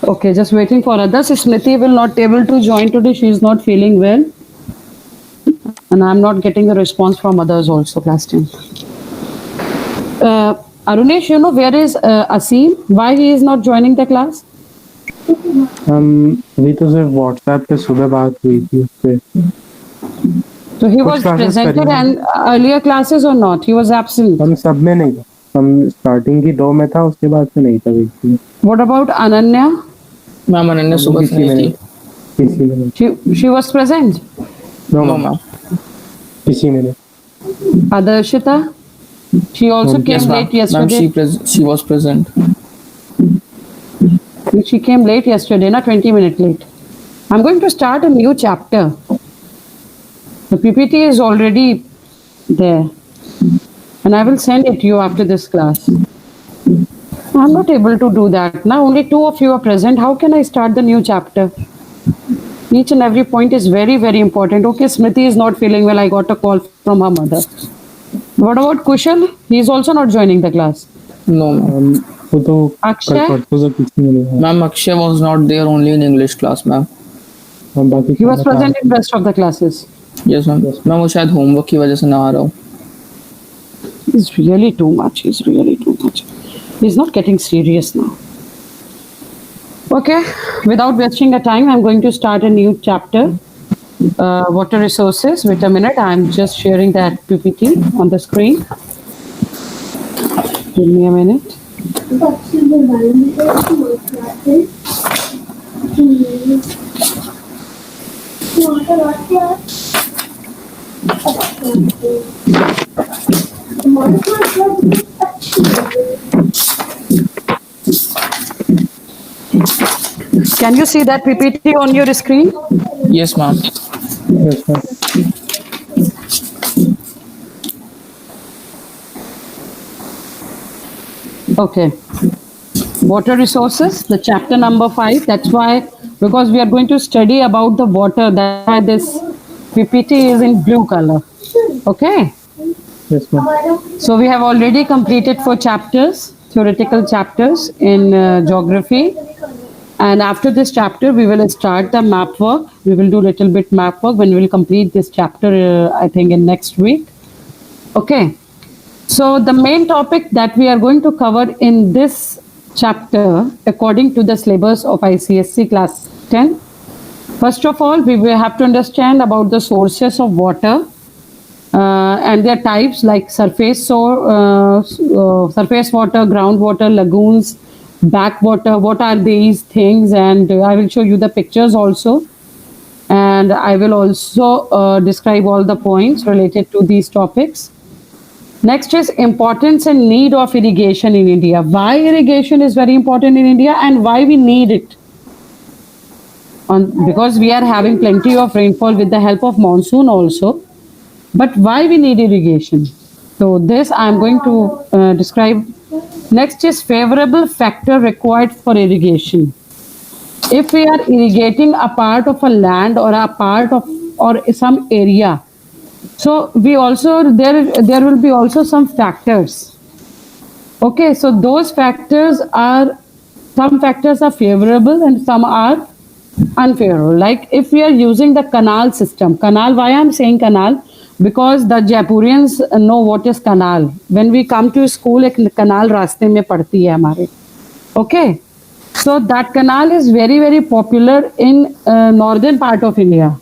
Okay, just waiting for others. Smriti will not able to join today. She is not feeling well, and I'm not getting a response from others also. Class team. Arunesh, you know where is Asim? Why he is not joining the class? अभी तो सिर्फ WhatsApp पे सुबह बात हुई थी उससे। So he कुछ was क्लासेस करी presented हैं, and earlier classes or not? He was absent. हम सब में नहीं। हम स्टार्टिंग की 2 में था, उसके बाद से नहीं था बीच में। What about Ananya? Ma'am Ananya वो सुबह से किसी नहीं में थी। नहीं, किसी में नहीं। She was present. No no ma'am, ma'am. किसी में नहीं। Adarshita? She also Yes, came yes late ma'am, ma'am yesterday. She was present. She came late yesterday, na 20 minutes late. I'm going to start a new chapter. The PPT is already there, and I will send it to you after this class. I'm not able to do that. Now only two of you are present. How can I start the new chapter? Each and every point is very, very important. Okay, Smriti is not feeling well. I got a call from her mother. What about Kushal? He is also not joining the class. No ma'am. वो तो कल Akshay? परसों से किसी में नहीं है। Ma'am Akshay was not there only in English class ma'am. हम बाकी He was खाना खा present रहे in rest of the classes. Yes ma'am. Ma'am वो शायद होमवर्क की वजह से ना आ रहा हूँ। He's really too much. He's really too much. He's not getting serious now. Okay, without wasting a time, I'm going to start a new chapter. Water resources. Wait a minute. I'm just sharing that PPT on the screen. Give me a minute. Can you see that PPT on your screen? Yes ma'am. Yes, ma'am. Okay. Water resources, the chapter number 5. That's why, because we are going to study about the water, that's why this PPT is in blue color. Okay. Yes, ma'am. So we have already completed 4 chapters, theoretical chapters in geography. And after this chapter, we will start the map work. We will do little bit map work when we will complete this chapter, I think in next week. Okay. So the main topic that we are going to cover in this chapter, according to the syllabus of ICSC class 10, first of all, we will have to understand about the sources of water and their types like surface water, groundwater, lagoons, backwater. What are these things? And I will show you the pictures also. And I will also describe all the points related to these topics. Next is importance and need of irrigation in India. Why irrigation is very important in India and why we need it. Because we are having plenty of rainfall with the help of monsoon also. But why we need irrigation? So this I am going to describe. Next is favorable factor required for irrigation. If we are irrigating a part of a land or a part of or some area, so we also there will be also some factors. Okay, so those factors are, some factors are favorable and some are unfavorable. Like if we are using the canal system, canal, why I'm saying canal? Because the Jaipurians know what is canal. When we come to school, एक canal रास्ते में पड़ती है हमारे. Okay, so that canal is very, very popular in northern part of India.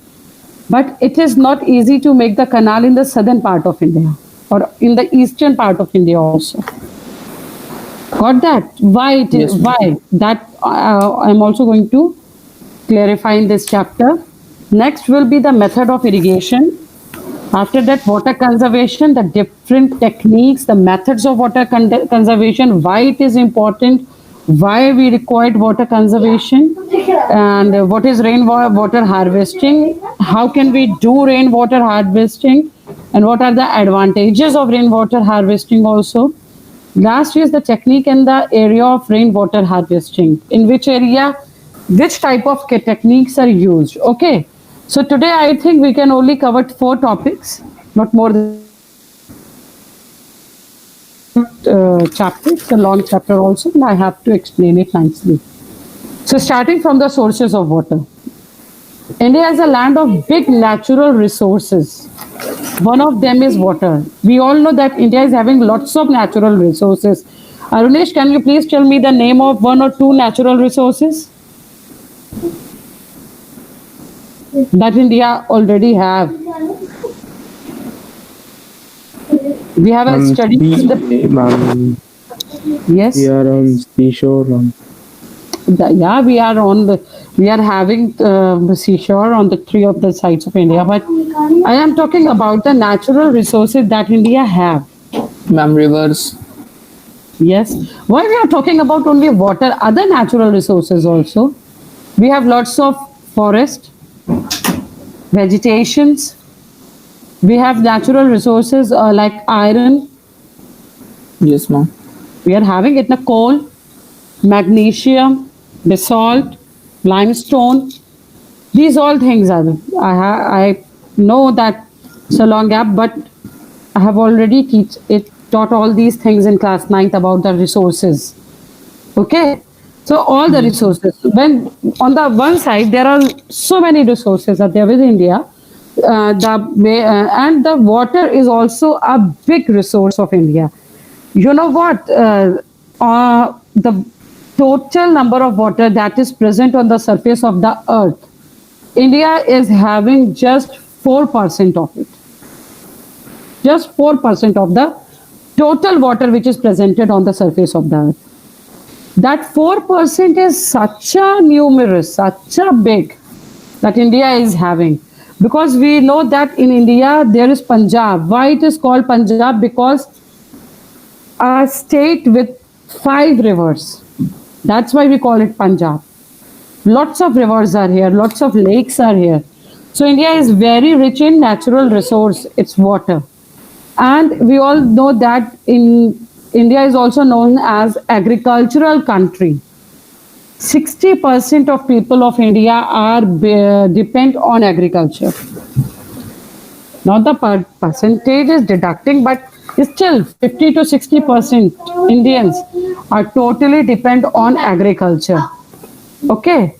But it is not easy to make the canal in the southern part of India or in the eastern part of India also. Got that? Why it is? Yes, ma'am. Why that? I'm also going to clarify in this chapter. Next will be the method of irrigation. After that, water conservation, the different techniques, the methods of water conservation, why it is important, why we required water conservation, and what is rainwater harvesting, how can we do rainwater harvesting, and what are the advantages of rainwater harvesting also. Last is the technique in the area of rainwater harvesting. In which area, which type of techniques are used. Okay. So today I think we can only cover 4 topics, not more than chapter. It's a long chapter also, and I have to explain it nicely. So, starting from the sources of water, India is a land of big natural resources. One of them is water. We all know that India is having lots of natural resources. Arunesh, can you please tell me the name of one or two natural resources that India already have? We have a study. Yes. We are on seashore. Yeah, we are having the seashore on the three of the sides of India, but I am talking about the natural resources that India have. Ma'am, rivers. Yes. Why we are talking about only water, other natural resources also. We have lots of forest, vegetations. We have natural resources like iron. Yes, ma'am. We are having it in coal, magnesium, basalt, limestone. These all things are. I know that it's a long gap, but I have already taught all these things in class ninth about the resources. Okay, so all the resources. When on the one side there are so many resources that there with India, and the water is also a big resource of India. You know what? The total number of water that is present on the surface of the earth, India is having just 4% of it. Just 4% of the total water which is presented on the surface of the earth. That 4% is such a numerous, such a big that India is having. Because we know that in India there is Punjab. Why it is called Punjab? Because a state with 5 rivers. That's why we call it Punjab. Lots of rivers are here, lots of lakes are here. So India is very rich in natural resource, it's water. And we all know that in India is also known as agricultural country. 60% of people of India are depend on agriculture. Now the percentage is deducting, but still 50 to 60% Indians are totally depend on agriculture. Okay.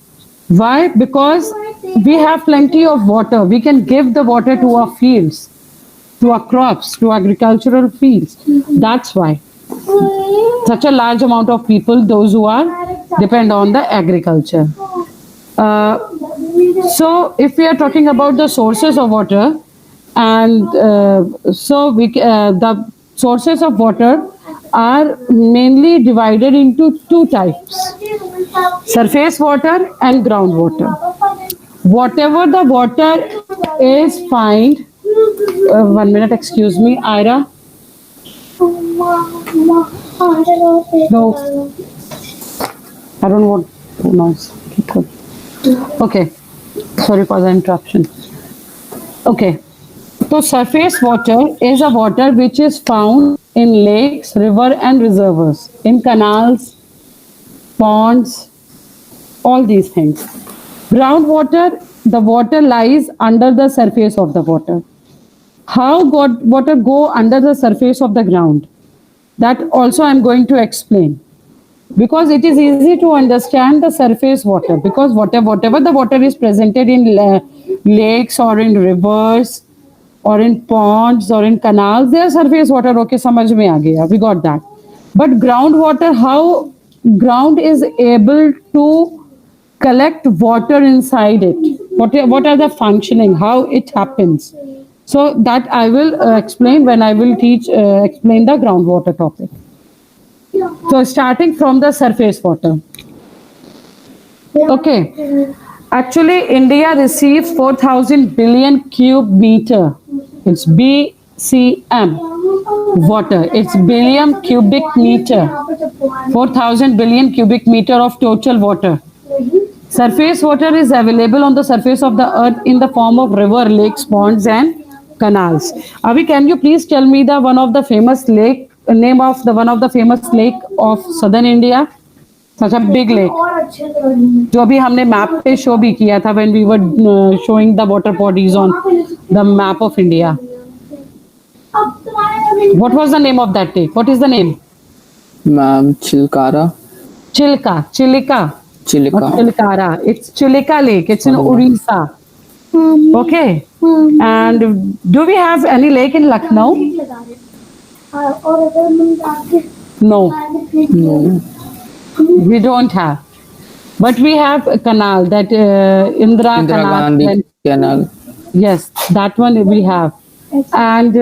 Why? Because we have plenty of water. We can give the water to our fields, to our crops, to agricultural fields. That's why such a large amount of people, those who are depend on the agriculture. So if we are talking about the sources of water, and the sources of water are mainly divided into two types: surface water and groundwater. Whatever the water is found, 1 minute, excuse me, Ira. No, I don't want noise. Okay, sorry for the interruption. Okay, so surface water is a water which is found in lakes, river and reservoirs, in canals, ponds, all these things. Groundwater, the water lies under the surface of the water. How water go under the surface of the ground? That also I am going to explain. Because it is easy to understand the surface water, because whatever the water is presented in lakes or in rivers or in ponds or in canals, they are surface water. Okay, samajh mein aa gaya, we got that. But groundwater, how ground is able to collect water inside it? What are the functioning? How it happens? So that I will explain when I will explain the groundwater topic. So starting from the surface water. Okay. Actually, India receives 4,000 billion cube meter. It's BCM water. It's billion cubic meter. 4,000 billion cubic meter of total water. Surface water is available on the surface of the earth in the form of river, lakes, ponds, and canals. Avi, can you please tell me the one of the famous lake name of the one of the famous lake of southern India? Such a big lake. जो अभी हमने map पे show भी किया था when we were showing the water bodies on the map of India. What was the name of that lake? What is the name? Ma'am, Chilkara. Chilka. Chilika. Not Chilika. Chilikara. It's Chilika Lake. It's in Sorry, Orissa. Okay. And do we have any lake in Lucknow? No, No. we don't have. But we have a canal that Indira Indira Canal. Gandhi Canal. Yes, that one we have. And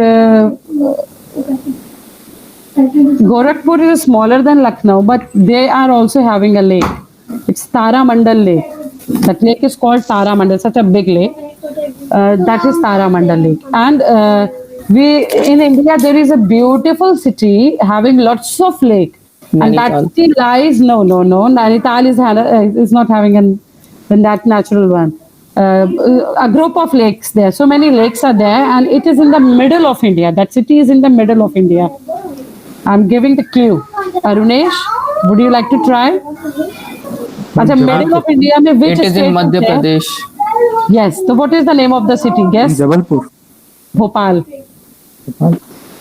Gorakhpur is smaller than Lucknow, but they are also having a lake. It's Tara Mandal Lake. That lake is called Tara Mandal, such a big lake. That is Tara Mandal Lake. And we in India there is a beautiful city having lots of lake, and that Nainital. city lies no. Nainital is not having that natural one. A group of lakes there. So many lakes are there, and it is in the middle of India. That city is in the middle of India. I'm giving the clue. Arunesh, would you like to try? अच्छा middle of India में which It is state in is Madhya there? Pradesh. Yes. So what is the name of the city? Guess. Jabalpur. Bhopal.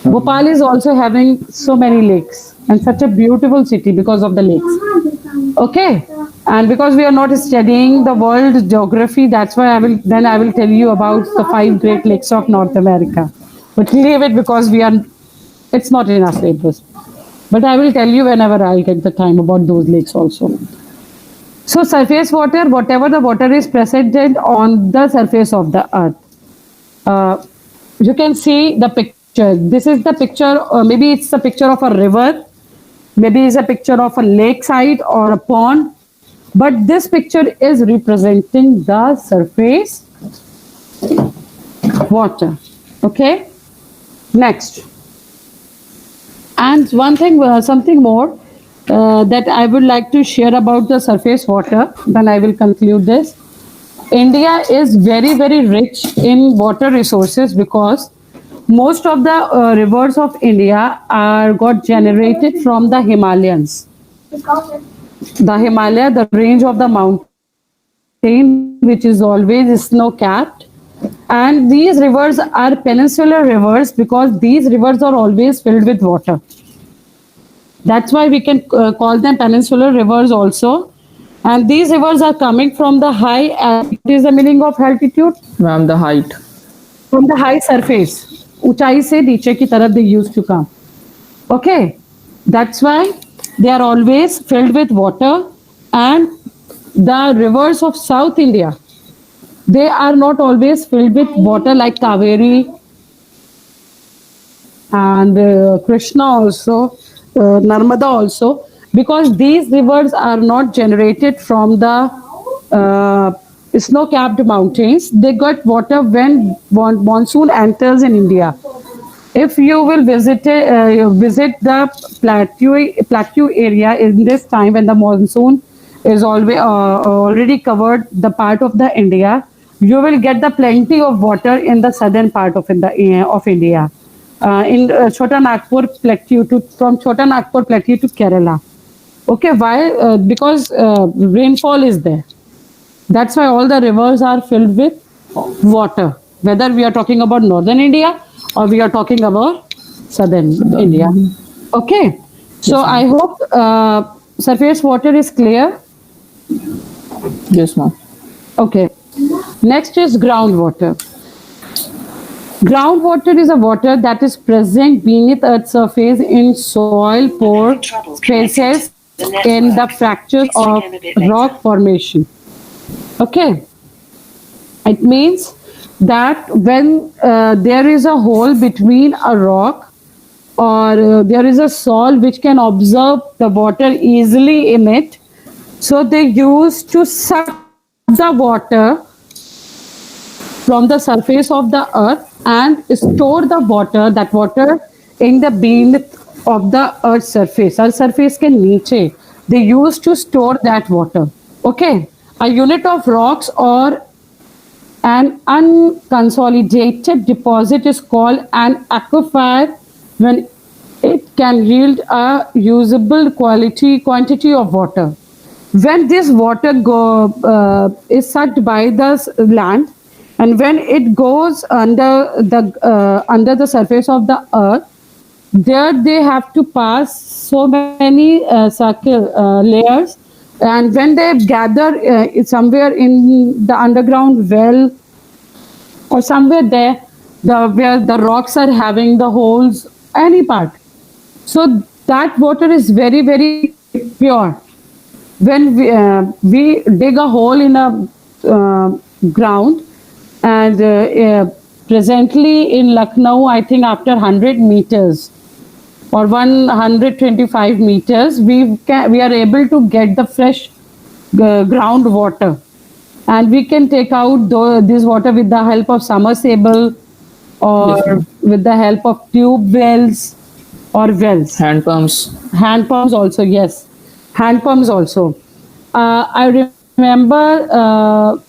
Bhopal is also having so many lakes and such a beautiful city because of the lakes. Okay. And because we are not studying the world geography, that's why I will tell you about the 5 Great Lakes of North America. But leave it because it's not in our syllabus. But I will tell you whenever I get the time about those lakes also. So surface water, whatever the water is present on the surface of the earth. You can see the picture. This is the picture, maybe it's a picture of a river, maybe it's a picture of a lakeside or a pond, but this picture is representing the surface water. Okay, next. And one thing, something more that I would like to share about the surface water, then I will conclude this. India is very, very rich in water resources because most of the rivers of India are got generated from the Himalayas. The Himalaya, the range of the mountain, which is always snow-capped. And these rivers are peninsular rivers because these rivers are always filled with water. That's why we can call them peninsular rivers also. And these rivers are coming from the high altitude. What is the meaning of altitude? Ma'am, the height. From the high surface. ऊंचाई से नीचे की तरफ they used to come. Okay, that's why they are always filled with water. And the rivers of South India, they are not always filled with water like Kaveri and Krishna also, Narmada also, because these rivers are not generated from the snow-capped mountains. They got water when monsoon enters in India. If you will visit the plateau area in this time when the monsoon is already covered the part of the India, you will get the plenty of water in the southern part of India. In Chota Nagpur plateau from Chota Nagpur plateau to Kerala. Okay, why? Because rainfall is there. That's why all the rivers are filled with water. Whether we are talking about northern India or we are talking about southern India. Okay. So I hope surface water is clear. Yes, ma'am. Okay. Next is groundwater. Groundwater is a water that is present beneath Earth's surface in soil pore spaces in the fractures of rock formation. Okay. It means that when there is a hole between a rock or there is a soil which can absorb the water easily in it, so they used to suck the water from the surface of the earth and store the water, that water in the beneath of the earth's surface. Earth's surface के नीचे they used to store that water. Okay, a unit of rocks or an unconsolidated deposit is called an aquifer when it can yield a usable quantity of water. When this water is sucked by the land, and when it goes under the surface of the earth, there they have to pass so many circle layers And when they gather somewhere in the underground well or somewhere there, where the rocks are having the holes, any part. So that water is very, very pure. When we dig a hole in a ground, and presently in Lucknow, I think after 100 meters or 125 meters, we are able to get the fresh groundwater, and we can take out this water with the help of submersible Yes, or ma'am. with the help of tube wells or wells. Hand pumps. Hand pumps also, yes. Hand pumps also. I remember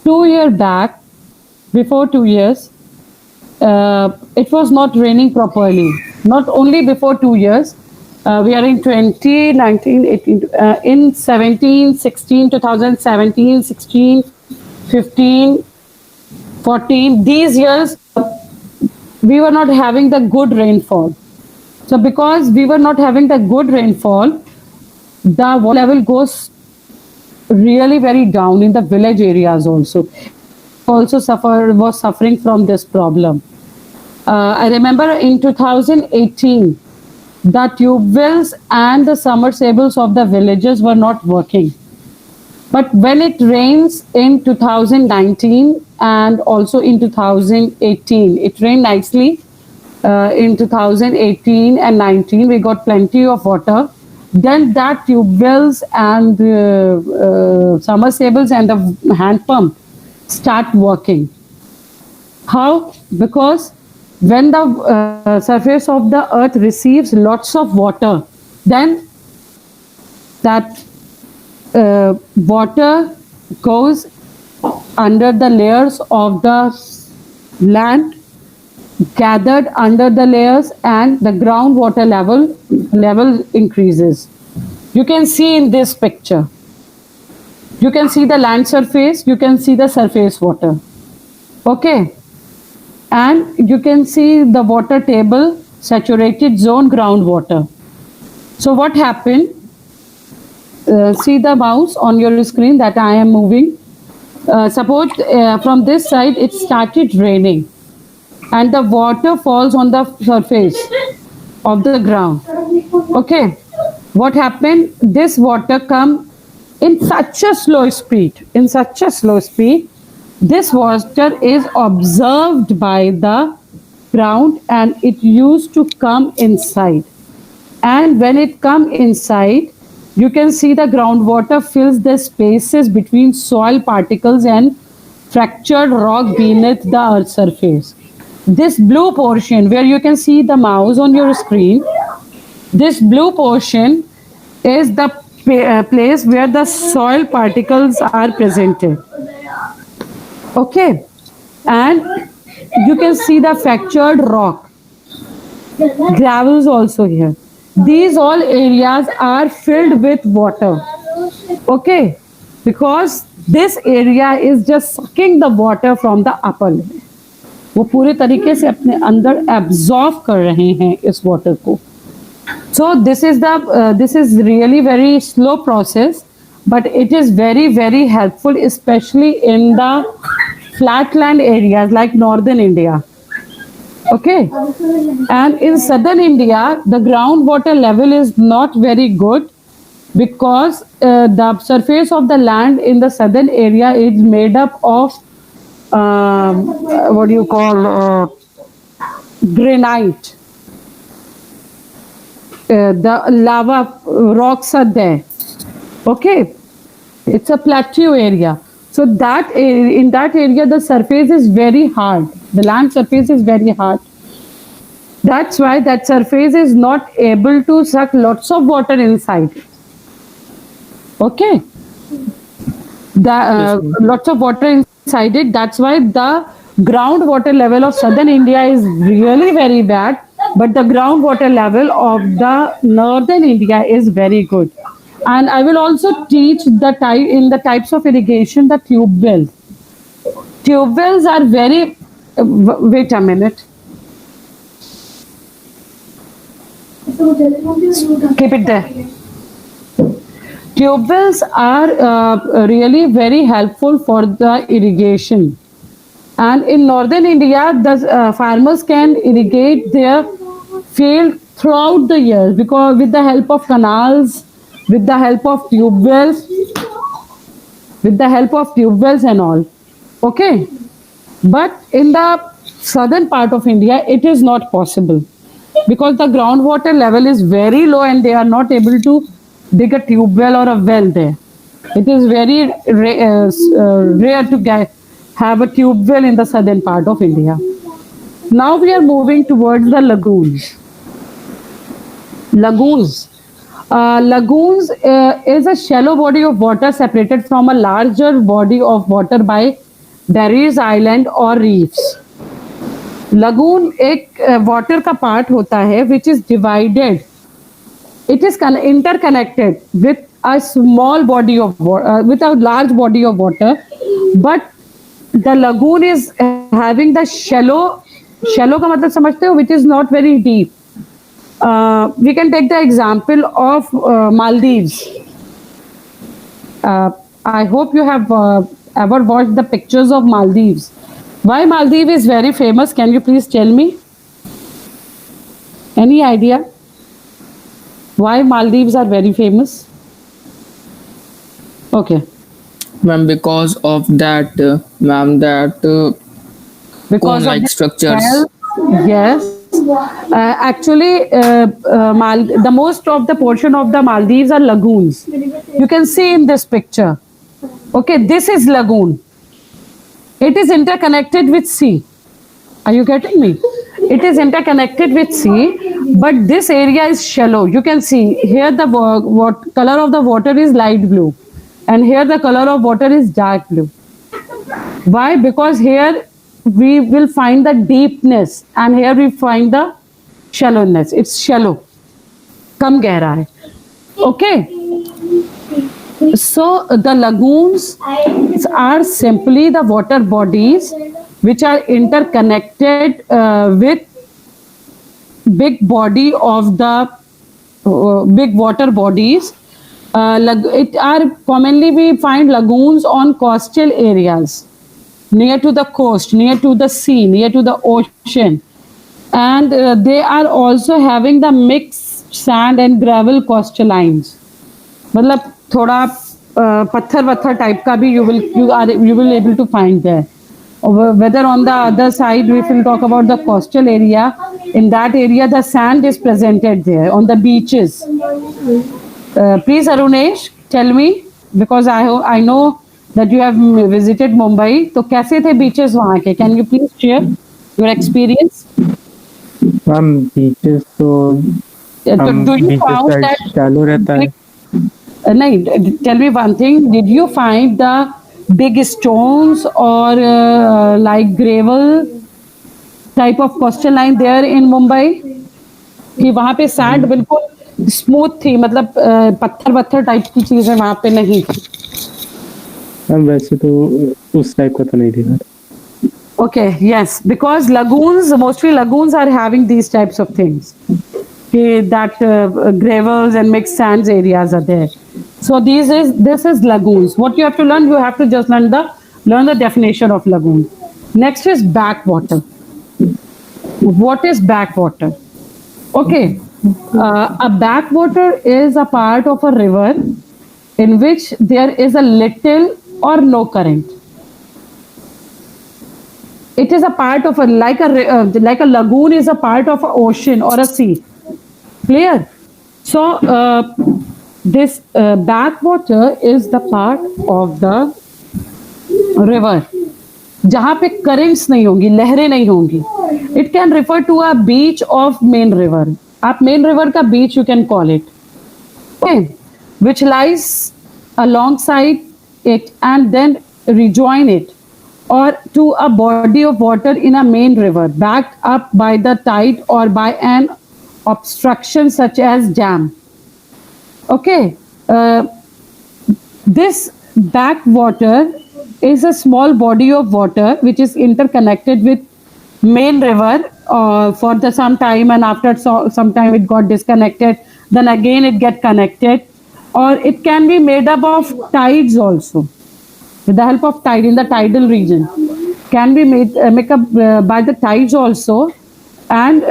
2 years back, before 2 years, it was not raining properly. Not only before 2 years, we are in 2019, 18, in 17, 16, 2017, 16, 15, 14. These years, we were not having the good rainfall. So because we were not having the good rainfall, the water level goes really very down in the village areas also. Also was suffering from this problem. I remember in 2018, the tube wells and the submersibles of the villages were not working. But when it rains in 2019 and also in 2018, it rained nicely. In 2018 and 19, we got plenty of water. Then that tube wells and submersibles and the hand pump start working. How? Because when the surface of the earth receives lots of water, then that water goes under the layers of the land, gathered under the layers, and the groundwater level increases. You can see in this picture. You can see the land surface, you can see the surface water. Okay. And you can see the water table, saturated zone, groundwater. So what happened? See the mouse on your screen that I am moving. Suppose from this side it started raining and the water falls on the surface of the ground. Okay. What happened? This water come in such a slow speed, this water is observed by the ground and it used to come inside. And when it come inside, you can see the groundwater fills the spaces between soil particles and fractured rock beneath the earth's surface. This blue portion where you can see the mouse on your screen, this blue portion is the place where the soil particles are presented. Okay. And you can see the fractured rock. Gravels also here. These all areas are filled with water. Okay. Because this area is just sucking the water from the upper layer. वो पूरे तरीके से अपने अंदर absorb कर रहे हैं इस वाटर को. So this is really very slow process, but it is very, very helpful, especially in the flatland areas like northern India. Okay. And in southern India, the groundwater level is not very good because the surface of the land in the southern area is made up of what do you call granite. The lava rocks are there. Okay. It's a plateau area. So that in that area, the surface is very hard. The land surface is very hard. That's why that surface is not able to suck lots of water inside. Okay. Lots of water inside it. That's why the groundwater level of southern India is really very bad, but the groundwater level of the northern India is very good. And I will also teach the types of irrigation, the tube wells. Tube wells are very. Wait a minute. Keep it there. Tube wells are really very helpful for the irrigation. And in northern India, the farmers can irrigate their field throughout the year because with the help of canals, with the help of tube wells, and all. Okay, but in the southern part of India, it is not possible because the groundwater level is very low and they are not able to dig a tube well or a well there. It is very rare to have a tube well in the southern part of India. Now we are moving towards the lagoons. Lagoons is a shallow body of water separated from a larger body of water by barriers, island or reefs. Lagoon एक water का part होता है which is divided. It is interconnected with a small body of water, with a large body of water, but the lagoon is having the shallow का मतलब समझते हो, which is not very deep. We can take the example of Maldives. I hope you have ever watched the pictures of Maldives. Why Maldives is very famous? Can you please tell me? Any idea? Why Maldives are very famous? Okay. Ma'am, because of that, ma'am, that Because of cone-like the structures. shell, yes. Actually, the most of the portion of the Maldives are lagoons. You can see in this picture. Okay, this is lagoon. It is interconnected with sea. Are you getting me? It is interconnected with sea, but this area is shallow. You can see here the color of the water is light blue, and here the color of water is dark blue. Why? Because here we will find the deepness, and here we find the shallowness. It's shallow. कम गहरा है. Okay. So the lagoons are simply the water bodies which are interconnected with big body of the big water bodies. It are commonly we find lagoons on coastal areas, near to the coast, near to the sea, near to the ocean, and they are also having the mixed sand and gravel coastlines. मतलब थोड़ा पत्थर वत्थर type का भी you will able to find there. Whether on the other side, if we talk about the coastal area, in that area the sand is presented there on the beaches. Please Arunesh, tell me, because I know that you have visited Mumbai. तो कैसे थे beaches वहाँ के? Can you please share your experience? Beaches तो Do you beaches found side that? चालू रहता है. नहीं, tell me one thing. Did you find the big stones or like gravel type of coastal line there in Mumbai? कि वहाँ पे sand बिल्कुल smooth थी, मतलब पत्थर वत्थर टाइप की चीजें वहाँ पे नहीं थी. वैसे तो उस टाइप का तो नहीं दिखा. Okay, yes, because mostly lagoons are having these types of things. Okay, that gravels and mixed sands areas are there. So this is lagoons. What you have to learn, you have to just learn the definition of lagoon. Next is backwater. What is backwater? Okay, a backwater is a part of a river in which there is a little or no current. It is a part of like a lagoon is a part of an ocean or a sea. Clear? So this backwater is the part of the river जहाँ पे currents नहीं होंगी, लहरें नहीं होंगी. It can refer to a beach of main river. आप main river का beach you can call it. Okay, which lies alongside it and then rejoin it, or to a body of water in a main river backed up by the tide or by an obstruction such as dam. Okay, this backwater is a small body of water which is interconnected with main river for some time, and after some time it got disconnected, then again it get connected. or it can be made up of tides also, with the help of tide in the tidal region, can be make up by the tides also, and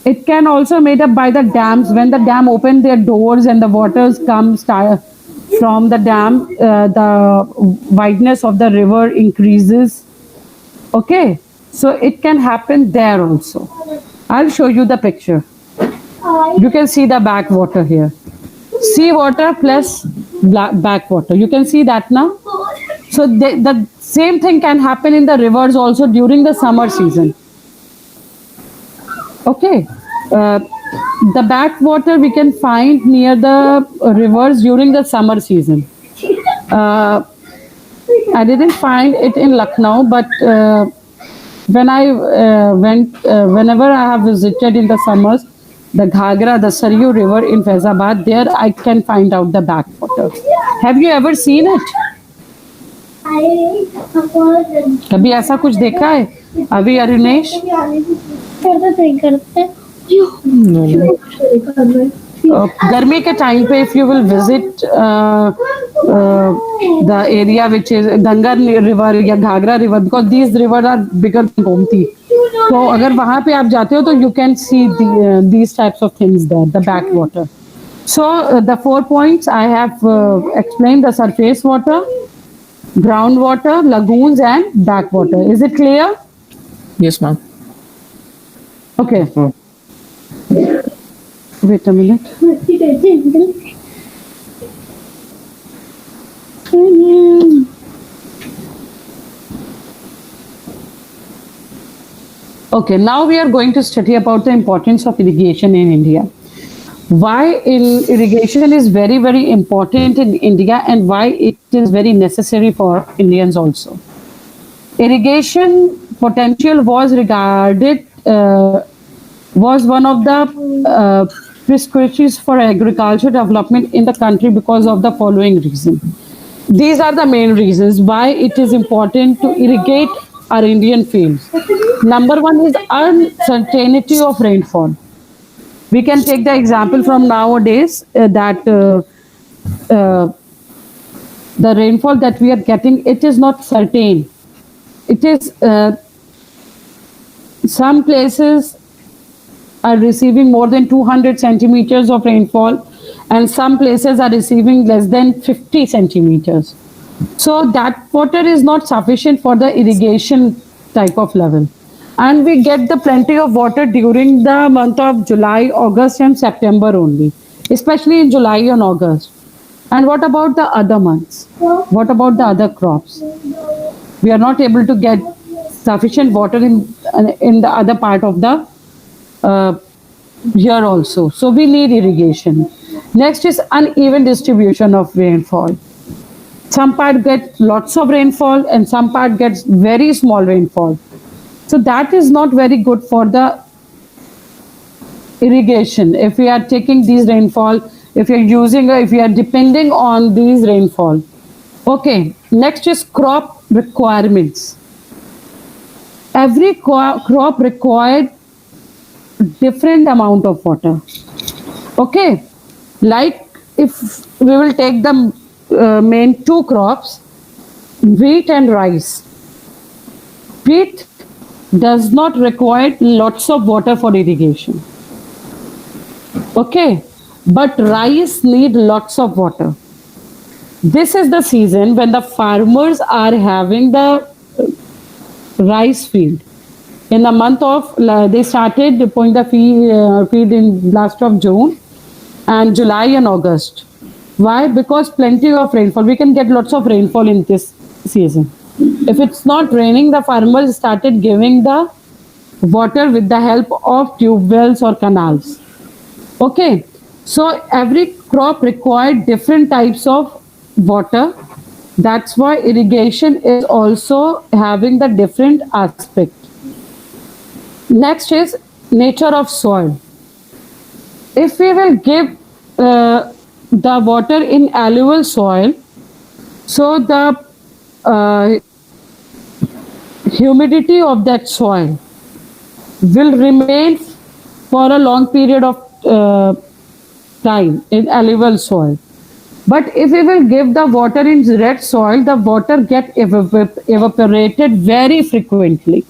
it can also made up by the dams when the dam open their doors and the waters come from the dam, the wideness of the river increases. Okay, so it can happen there also. I'll show you the picture. You can see the backwater here. Sea water plus backwater. You can see that now. So the same thing can happen in the rivers also during the summer season. Okay. The backwater we can find near the rivers during the summer season. Uh, I didn't find it in Lucknow, but whenever I have visited in the summers, the Ghagra, the Saryu River in Faizabad, there I can find out the backwater. Have you ever seen it? कभी ऐसा कुछ देखा है अभी अरुणेश? गर्मी के time पे if you will visit the area which is Ganga river या Ghaghara river, because these rivers are bigger than Gomti, तो अगर वहाँ पे आप जाते हो तो you can see these types of things there, the backwater. So the 4 points I have explained: the surface water, groundwater, lagoons, and backwater. Is it clear? Yes, ma'am. Okay. Wait a minute. Okay, now we are going to study about the importance of irrigation in India. Why irrigation is very, very important in India, and why it is very necessary for Indians also. Irrigation potential was regarded was one of the prescriptions for agriculture development in the country because of the following reason. These are the main reasons why it is important to irrigate our Indian fields. Number one is uncertainty of rainfall. We can take the example from nowadays that the rainfall that we are getting, it is not certain. It is some places are receiving more than 200 centimeters of rainfall, and some places are receiving less than 50 centimeters. So that water is not sufficient for the irrigation type of level. And we get the plenty of water during the month of July, August, and September only, especially in July and August. And what about the other months? What about the other crops? We are not able to get sufficient water in the other part of the year also. So we need irrigation. Next is uneven distribution of rainfall. Some part get lots of rainfall and some part gets very small rainfall. So that is not very good for the irrigation. If we are taking these rainfall, if we are depending on these rainfall. Okay, next is crop requirements. Every crop required different amount of water. Okay, like if we will take the main two crops, wheat and rice. Wheat does not require lots of water for irrigation. Okay, but rice need lots of water. This is the season when the farmers are having the rice field. In the month of, they started deploying the field in last of June and July and August. Why? Because plenty of rainfall. We can get lots of rainfall in this season. If it's not raining, the farmers started giving the water with the help of tube wells or canals. Okay, so every crop required different types of water. That's why irrigation is also having the different aspect. Next is nature of soil. If we will give the water in alluvial soil, so the humidity of that soil will remain for a long period of time in alluvial soil. But if we will give the water in red soil, the water get evaporated very frequently.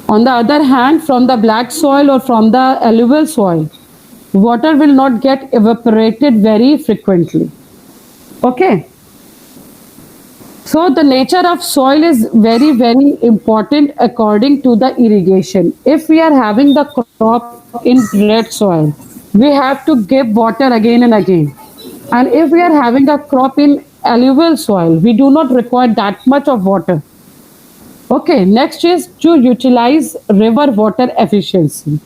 On the other hand, from the black soil or from the alluvial soil, water will not get evaporated very frequently. Okay. So the nature of soil is very, very important according to the irrigation. If we are having the crop in red soil, we have to give water again and again. And if we are having a crop in alluvial soil, we do not require that much of water. Okay, next is to utilize river water efficiency.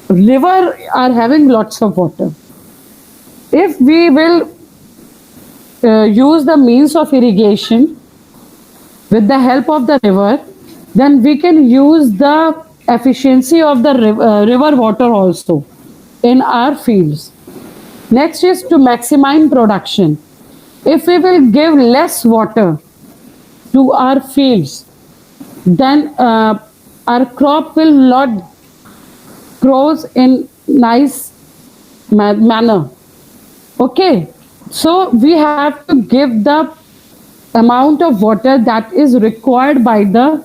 River are having lots of water. If we will use the means of irrigation with the help of the river, then we can use the efficiency of the river water also in our fields. Next is to maximize production. If we will give less water to our fields, then our crop will not grows in nice manner. Okay, so we have to give the amount of water that is required by the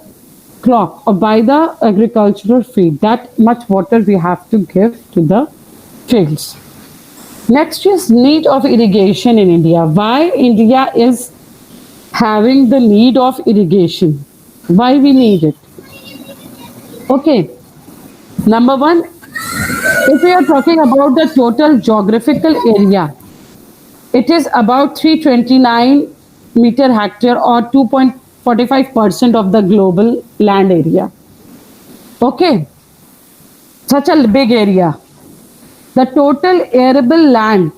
crop or by the agricultural field. That much water we have to give to the fields. Next is need of irrigation in India. Why India is having the need of irrigation? Why we need it? Okay, number one, if we are talking about the total geographical area, it is about 329 meter hectare or 2.45% of the global land area. Okay, such a big area. The total arable land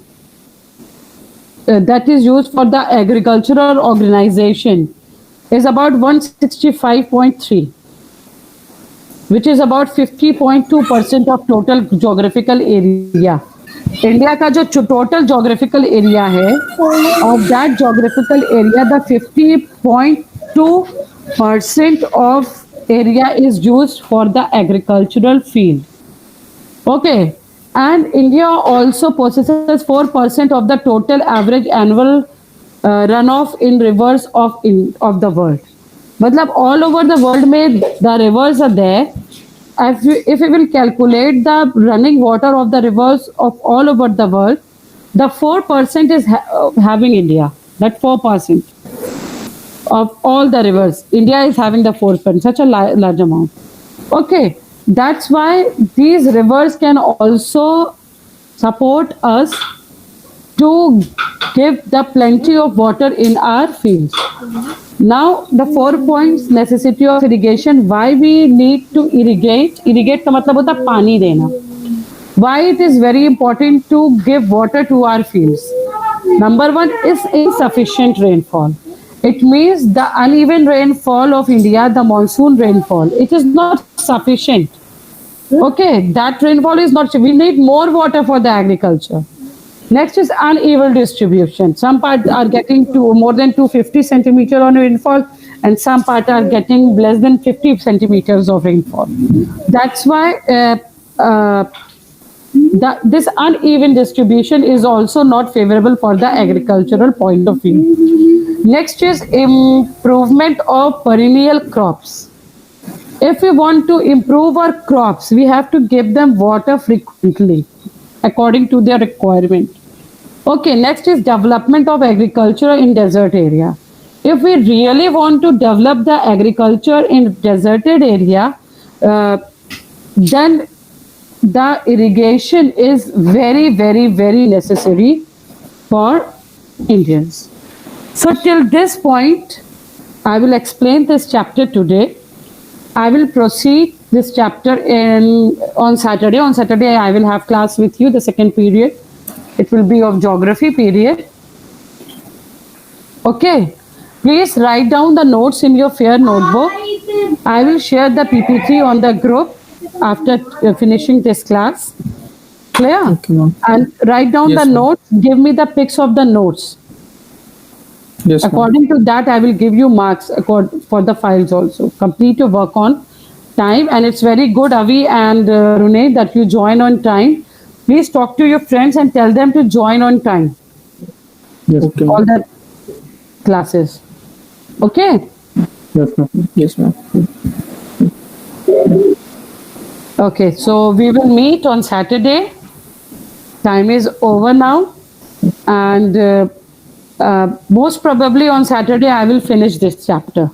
that is used for the agricultural organization is about 165.3, which is about 50.2% of total geographical area. India का जो total geographical area है, of that geographical area, the 50.2% of area is used for the agricultural field. Okay, and India also possesses 4% of the total average annual runoff in rivers of the world. मतलब all over the world में the rivers are there. If we will calculate the running water of the rivers of all over the world, the 4% is having India. That 4% of all the rivers, India is having the 4%, such a large amount. Okay, that's why these rivers can also support us to give the plenty of water in our fields. Now the 4 points necessity of irrigation, why we need to irrigate का मतलब होता है पानी देना. Why it is very important to give water to our fields? Number one is insufficient rainfall. It means the uneven rainfall of India, the monsoon rainfall, it is not sufficient. Okay, that rainfall is not, we need more water for the agriculture. Next is uneven distribution. Some parts are getting to more than 250 centimeter on rainfall, and some parts are getting less than 50 centimeters of rainfall. That's why this uneven distribution is also not favorable for the agricultural point of view. Next is improvement of perennial crops. If we want to improve our crops, we have to give them water frequently according to their requirement. Okay, next is development of agriculture in desert area. If we really want to develop the agriculture in deserted area, then the irrigation is very, very, very necessary for Indians. So till this point, I will explain this chapter today. I will proceed this chapter on Saturday. On Saturday, I will have class with you, the second period. It will be of geography period. Okay. Please write down the notes in your fair notebook. I will share the PPT on the group after finishing this class. Clear? Okay, ma'am. And write down Yes, the ma'am. notes. Give me the pics of the notes. Yes, ma'am. According to that, I will give you marks for the files also. Complete your work on time. And it's very good, Avi and Rune, that you join on time. Please talk to your friends and tell them to join on time. Yes, Okay, All ma'am. the classes. Okay. yes, ma'am. Yes, ma'am. Okay. So we will meet on Saturday. Time is over now, and most probably on Saturday I will finish this chapter.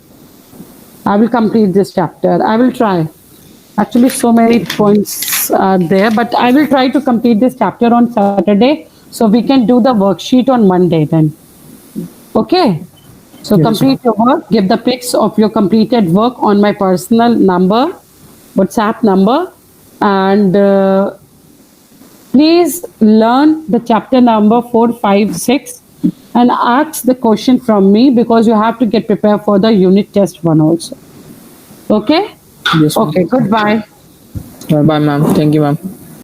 I will complete this chapter. I will try. Actually, so many points are there, but I will try to complete this chapter on Saturday so we can do the worksheet on Monday then. Okay? So Yes, complete your work, give the pics of your completed work on my personal number, WhatsApp number, and please learn the chapter number 4, 5, 6 and ask the question from me because you have to get prepared for the unit test one also. Okay? Yes, ma'am. Okay, goodbye. Bye, ma'am. Thank you, ma'am.